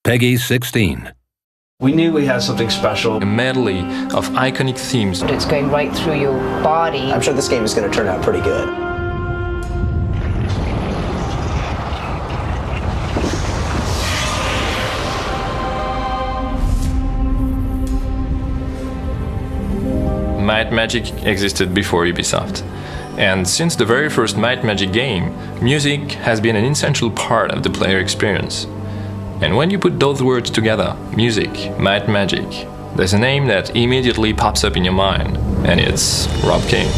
Peggy 16. We knew we had something special. A medley of iconic themes. It's going right through your body. I'm sure this game is going to turn out pretty good. Might Magic existed before Ubisoft. And since the very first Might Magic game, music has been an essential part of the player experience. And when you put those words together, music, Might Magic, there's a name that immediately pops up in your mind, and it's Rob King.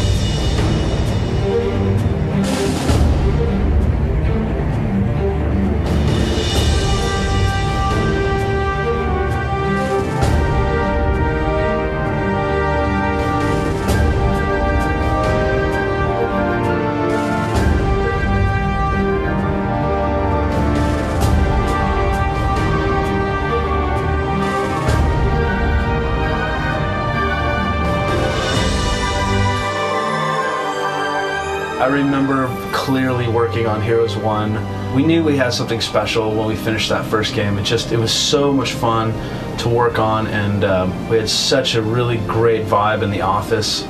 I remember clearly working on Heroes 1. We knew we had something special when we finished that first game. It was so much fun to work on, and we had such a really great vibe in the office,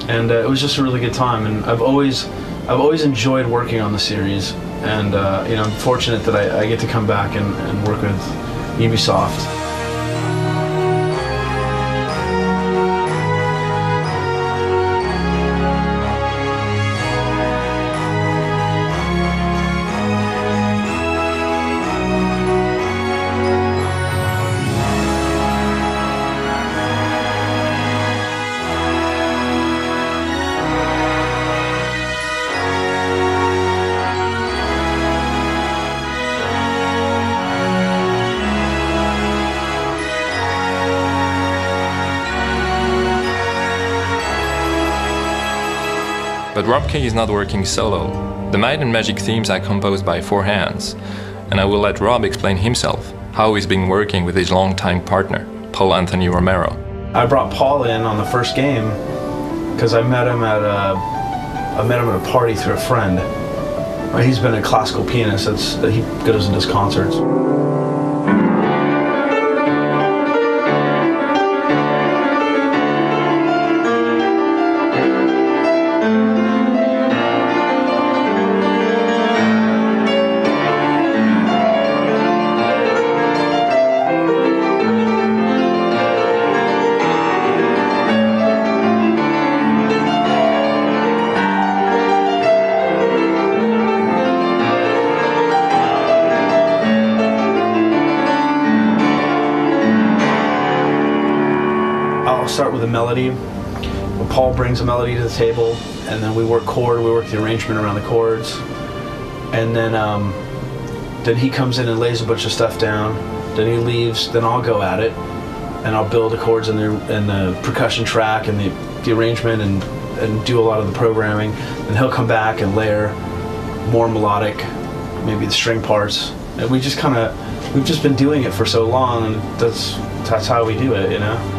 and it was just a really good time. And I've always enjoyed working on the series, and I'm fortunate that I get to come back and work with Ubisoft. But Rob King is not working solo. The Might and Magic themes are composed by 4 hands, and I will let Rob explain himself how he's been working with his longtime partner, Paul Anthony Romero. I brought Paul in on the first game because I met him at a party through a friend. He's been a classical pianist. He goes and does concerts. I'll start with a melody. Paul brings a melody to the table, and then we work the arrangement around the chords, and then he comes in and lays a bunch of stuff down. Then he leaves. Then I'll go at it, and I'll build the chords and the percussion track and the arrangement and do a lot of the programming. And he'll come back and layer more melodic, maybe the string parts. And we've just been doing it for so long, and that's how we do it, you know.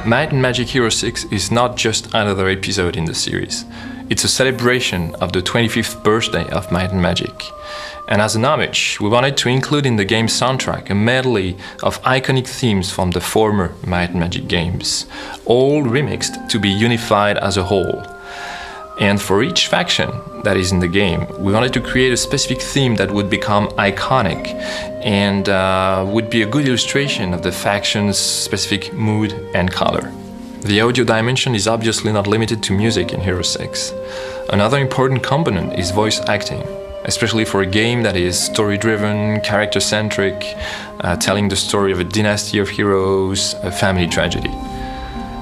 Might and Magic Hero 6 is not just another episode in the series. It's a celebration of the 25th birthday of Might and Magic. And as an homage, we wanted to include in the game's soundtrack a medley of iconic themes from the former Might and Magic games, all remixed to be unified as a whole. And for each faction that is in the game, we wanted to create a specific theme that would become iconic and would be a good illustration of the faction's specific mood and color. The audio dimension is obviously not limited to music in Hero 6. Another important component is voice acting, especially for a game that is story-driven, character-centric, telling the story of a dynasty of heroes, a family tragedy.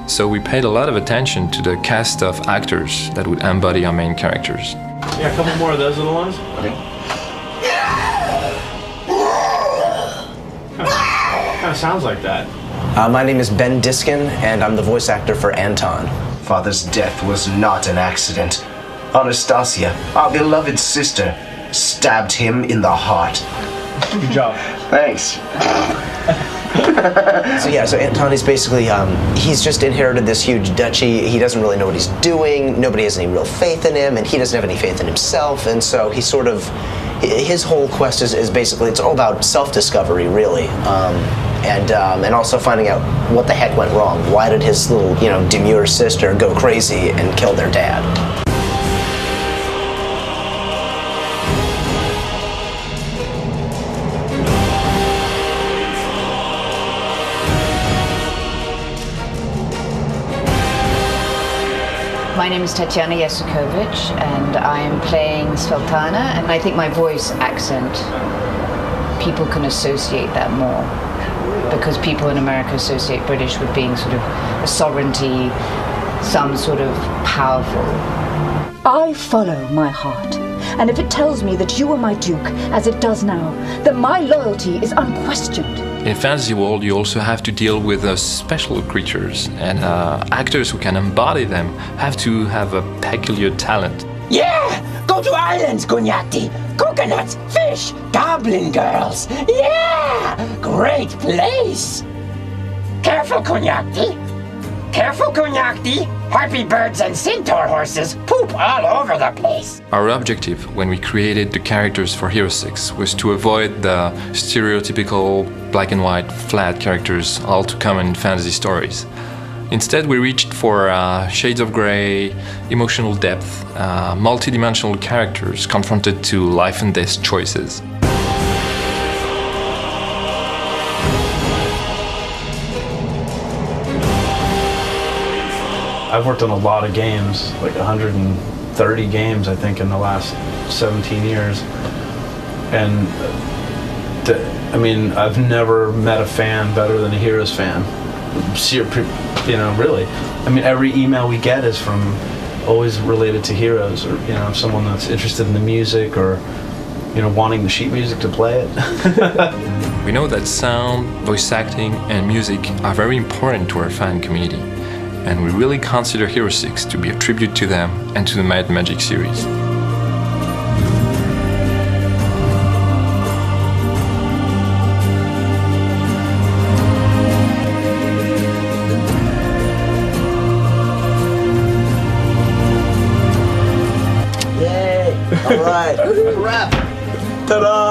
So we paid a lot of attention to the cast of actors that would embody our main characters. Yeah, a couple more of those little ones. Okay. of sounds like that. My name is Ben Diskin, and I'm the voice actor for Anton. Father's death was not an accident. Anastasia, our beloved sister, stabbed him in the heart. Good job. Thanks. So Anton is basically, he's just inherited this huge duchy. He doesn't really know what he's doing. Nobody has any real faith in him, and he doesn't have any faith in himself. And so he sort of, his whole quest is basically, it's all about self-discovery, really. And also finding out what the heck went wrong. Why did his little, demure sister go crazy and kill their dad? My name is Tatiana Yesukovic, and I am playing Sveltana, and I think my voice accent, people can associate that more, because people in America associate British with being sort of a sovereignty, some sort of powerful. I follow my heart, and if it tells me that you are my duke, as it does now, then my loyalty is unquestioned. In fantasy world, you also have to deal with special creatures, and actors who can embody them have to have a peculiar talent. Yeah! Go to islands, Gunyati! Coconuts, fish, goblin girls! Yeah! Great place! Careful, Gunyati! Careful, Gunyati! Harpy birds and centaur horses poop all over the place! Our objective when we created the characters for Hero 6 was to avoid the stereotypical black and white flat characters all too common in fantasy stories. Instead, we reached for shades of grey, emotional depth, multi-dimensional characters confronted to life and death choices. I've worked on a lot of games, like 130 games, I think, in the last 17 years. And I've never met a fan better than a Heroes fan. Really. Every email we get is from always related to Heroes, or someone that's interested in the music, or wanting the sheet music to play it. We know that sound, voice acting, and music are very important to our fan community, and we really consider Hero 6 to be a tribute to them and to the Might and Magic series. Yay! All right. Wrap. Ta-da!